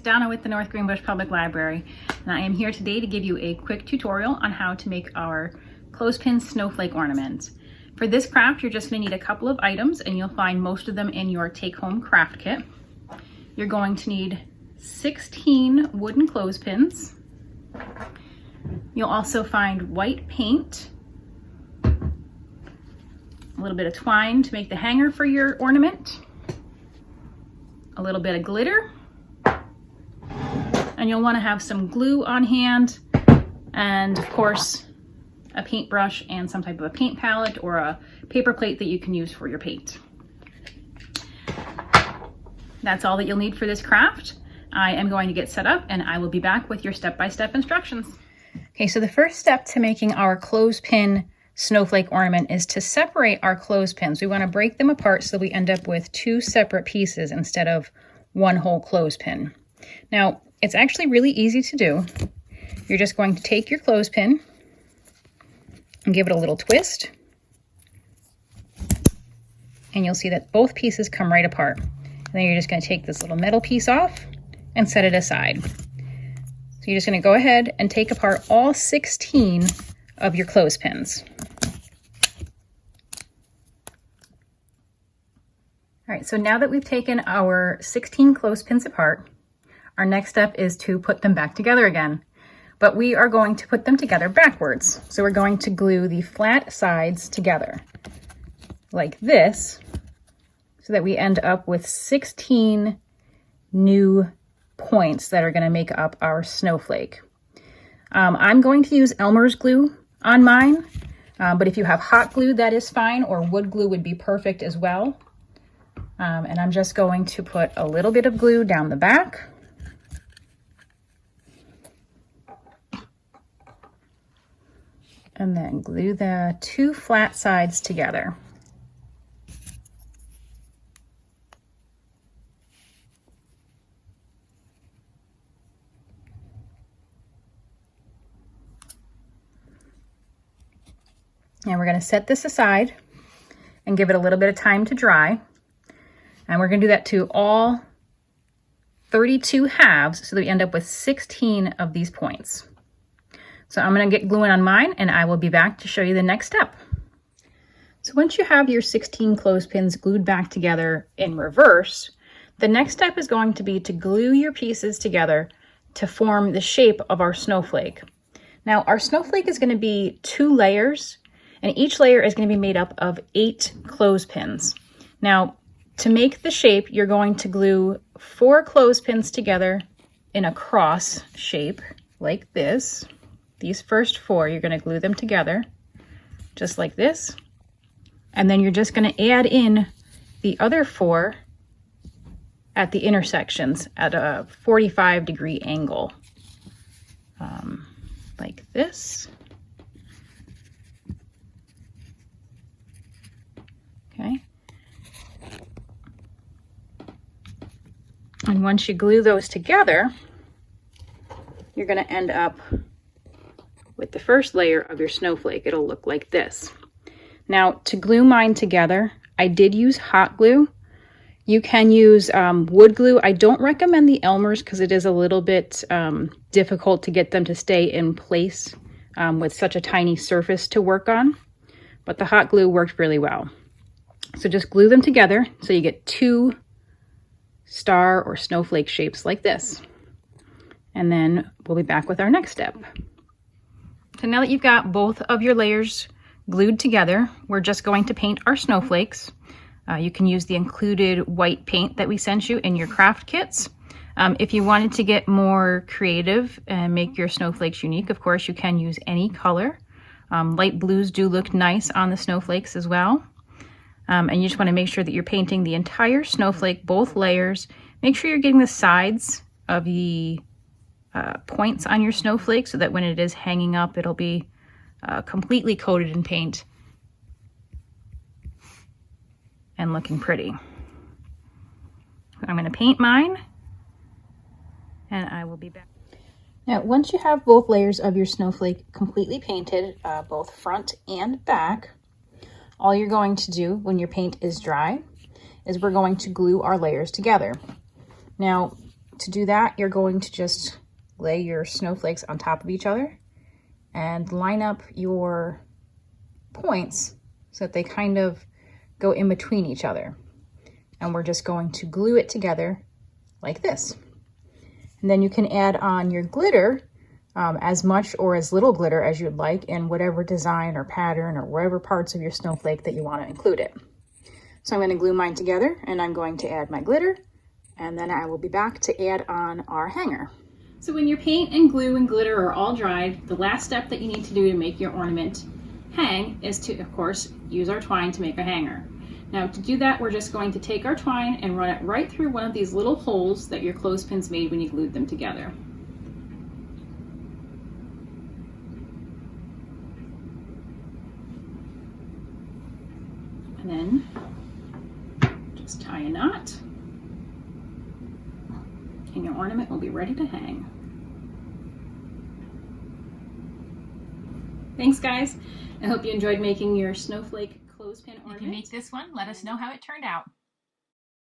Donna with the North Greenbush Public Library, and I am here today to give you a quick tutorial on how to make our clothespin snowflake ornament. For this craft, you're just going to need a couple of items, and you'll find most of them in your take-home craft kit. You're going to need 16 wooden clothespins. You'll also find white paint, a little bit of twine to make the hanger for your ornament, a little bit of glitter, and you'll want to have some glue on hand, and of course a paintbrush and some type of a paint palette or a paper plate that you can use for your paint. That's all that you'll need for this craft. I am going to get set up and I will be back with your step-by-step instructions. Okay, so the first step to making our clothespin snowflake ornament is to separate our clothespins. We want to break them apart so we end up with two separate pieces instead of one whole clothespin. Now, it's actually really easy to do. You're just going to take your clothespin and give it a little twist, and you'll see that both pieces come right apart. And then you're just going to take this little metal piece off and set it aside. So you're just going to go ahead and take apart all 16 of your clothespins. All right, so now that we've taken our 16 clothespins apart, our next step is to put them back together again. But we are going to put them together backwards. So we're going to glue the flat sides together like this so that we end up with 16 new points that are going to make up our snowflake. I'm going to use Elmer's glue on mine, but if you have hot glue, that is fine, or wood glue would be perfect as well. And I'm just going to put a little bit of glue down the back. And then glue the two flat sides together. And we're going to set this aside and give it a little bit of time to dry. And we're going to do that to all 32 halves so that we end up with 16 of these points. So I'm going to get gluing on mine and I will be back to show you the next step. So once you have your 16 clothespins glued back together in reverse, the next step is going to be to glue your pieces together to form the shape of our snowflake. Now our snowflake is going to be 2 layers, and each layer is going to be made up of 8 clothespins. Now, to make the shape, you're going to glue 4 clothespins together in a cross shape like this. These first 4, you're going to glue them together just like this. And then you're just going to add in the other 4 at the intersections at a 45-degree angle, like this. Okay. And once you glue those together, you're going to end up with the first layer of your snowflake. It'll look like this. Now, to glue mine together, I did use hot glue. You can use wood glue. I don't recommend the Elmer's because it is a little bit difficult to get them to stay in place with such a tiny surface to work on. But the hot glue worked really well. So just glue them together so you get 2 star or snowflake shapes like this. And then we'll be back with our next step. So now that you've got both of your layers glued together, we're just going to paint our snowflakes. You can use the included white paint that we sent you in your craft kits. If you wanted to get more creative and make your snowflakes unique, of course, you can use any color. Light blues do look nice on the snowflakes as well. And you just want to make sure that you're painting the entire snowflake, both layers. Make sure you're getting the sides of the points on your snowflake so that when it is hanging up, it'll be completely coated in paint and looking pretty. I'm going to paint mine and I will be back. Now, once you have both layers of your snowflake completely painted, both front and back, all you're going to do when your paint is dry is we're going to glue our layers together. Now, to do that, you're going to just lay your snowflakes on top of each other and line up your points so that they kind of go in between each other. And we're just going to glue it together like this. And then you can add on your glitter, as much or as little glitter as you'd like in whatever design or pattern or wherever parts of your snowflake that you want to include it. So I'm going to glue mine together and I'm going to add my glitter, and then I will be back to add on our hanger. So when your paint and glue and glitter are all dried, the last step that you need to do to make your ornament hang is to, of course, use our twine to make a hanger. Now to do that, we're just going to take our twine and run it right through one of these little holes that your clothespins made when you glued them together. And then just tie a knot, and your ornament will be ready to hang. Thanks guys, I hope you enjoyed making your snowflake clothespin ornament. If you make this one, let us know how it turned out.